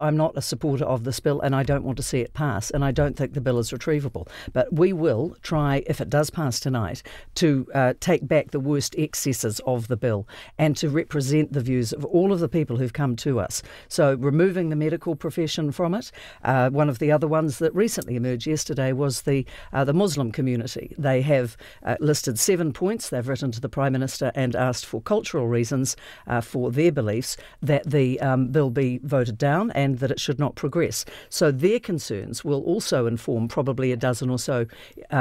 I'm not a supporter of this bill and I don't want to see it pass, and I don't think the bill is retrievable. But we will try, if it does pass tonight, to take back the worst excesses of the bill and to represent the views of all of the people who've come to us. So removing the medical profession from it. One of the other ones that recently emerged yesterday was the Muslim community. They have listed 7 points they've written to the Prime Minister and asked for cultural reasons for their beliefs that the bill be voted down and that it should not progress. So their concerns will also inform probably a dozen or so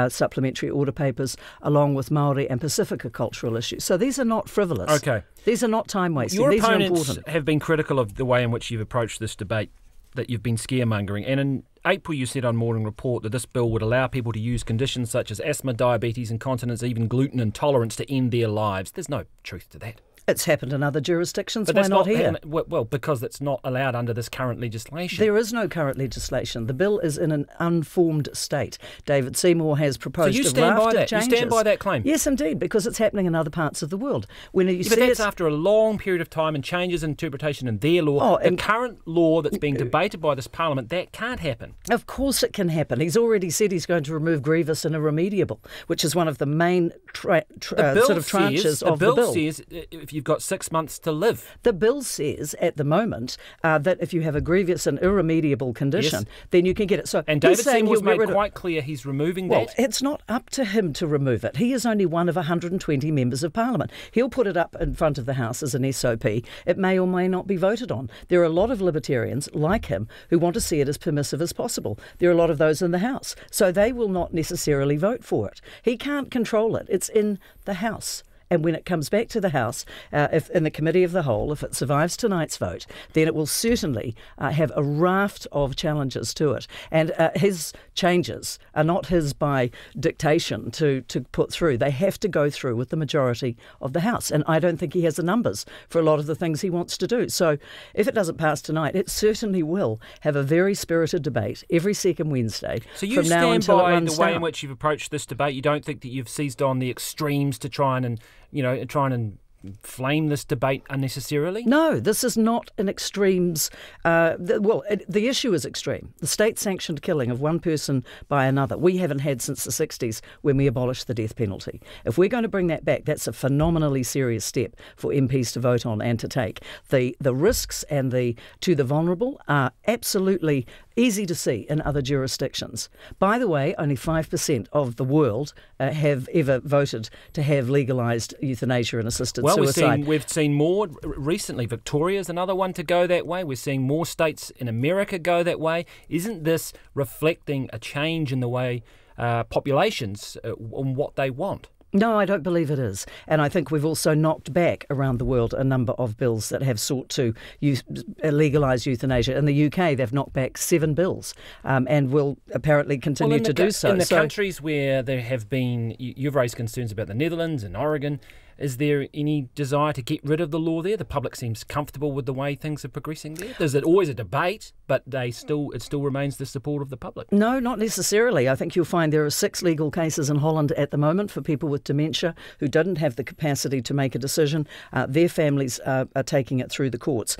supplementary order papers, along with Māori and Pacifica cultural issues. So these are not frivolous. Okay. These are not time-wasting. Your these opponents are important. Have been critical of the way in which you've approached this debate, that you've been scaremongering. And in April you said on Morning Report that this bill would allow people to use conditions such as asthma, diabetes, incontinence, even gluten intolerance to end their lives. There's no truth to that. It's happened in other jurisdictions. But Why that's not here? Well, because it's not allowed under this current legislation. There is no current legislation. The bill is in an unformed state. David Seymour has proposed a raft of changes. You stand by that claim? Yes, indeed, because it's happening in other parts of the world. When you but that's after a long period of time and changes in interpretation in their law. The current law that's being debated by this Parliament, that can't happen. Of course it can happen. He's already said he's going to remove grievous and irremediable, which is one of the main sort of tranches of the bill. The bill says if you've got 6 months to live. The bill says at the moment that if you have a grievous and irremediable condition, then you can get it. So and David Seymour's made quite clear he's removing that. Well, it's not up to him to remove it. He is only one of 120 members of Parliament. He'll put it up in front of the House as an SOP. It may or may not be voted on. There are a lot of libertarians like him who want to see it as permissive as possible. There are a lot of those in the House. So they will not necessarily vote for it. He can't control it. It's in the House. And when it comes back to the House, if in the Committee of the Whole, if it survives tonight's vote, then it will certainly have a raft of challenges to it. And his changes are not his by dictation to put through. They have to go through with the majority of the House. And I don't think he has the numbers for a lot of the things he wants to do. So if it doesn't pass tonight, it certainly will have a very spirited debate every second Wednesday from now until it runs down. So you stand by the way in which you've approached this debate? You don't think that you've seized on the extremes to try and flame this debate unnecessarily? No, this is not an extremes. The issue is extreme. The state-sanctioned killing of one person by another, we haven't had since the 60s when we abolished the death penalty. If we're going to bring that back, that's a phenomenally serious step for MPs to vote on and to take. The risks and to the vulnerable are absolutely easy to see in other jurisdictions. By the way, only 5% of the world have ever voted to have legalised euthanasia and assisted suicide. We've seen more recently. Victoria's another one to go that way. We're seeing more states in America go that way. Isn't this reflecting a change in the way populations on what they want? No, I don't believe it is. And I think we've also knocked back around the world a number of bills that have sought to legalise euthanasia. In the UK, they've knocked back 7 bills and will apparently continue to do so. In the countries where there have been, you've raised concerns about the Netherlands and Oregon. Is there any desire to get rid of the law there? The public seems comfortable with the way things are progressing there. There's always a debate, but it still remains the support of the public. No, not necessarily. I think you'll find there are 6 legal cases in Holland at the moment for people with dementia who didn't have the capacity to make a decision. Their families are taking it through the courts.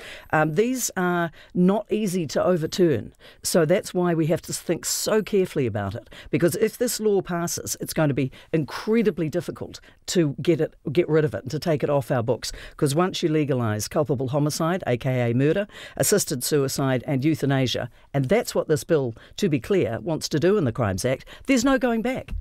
These are not easy to overturn. So that's why we have to think so carefully about it. Because if this law passes, it's going to be incredibly difficult to get rid of it and to take it off our books. Because once you legalise culpable homicide, aka murder, assisted suicide and euthanasia, and that's what this bill, to be clear, wants to do in the Crimes Act, there's no going back.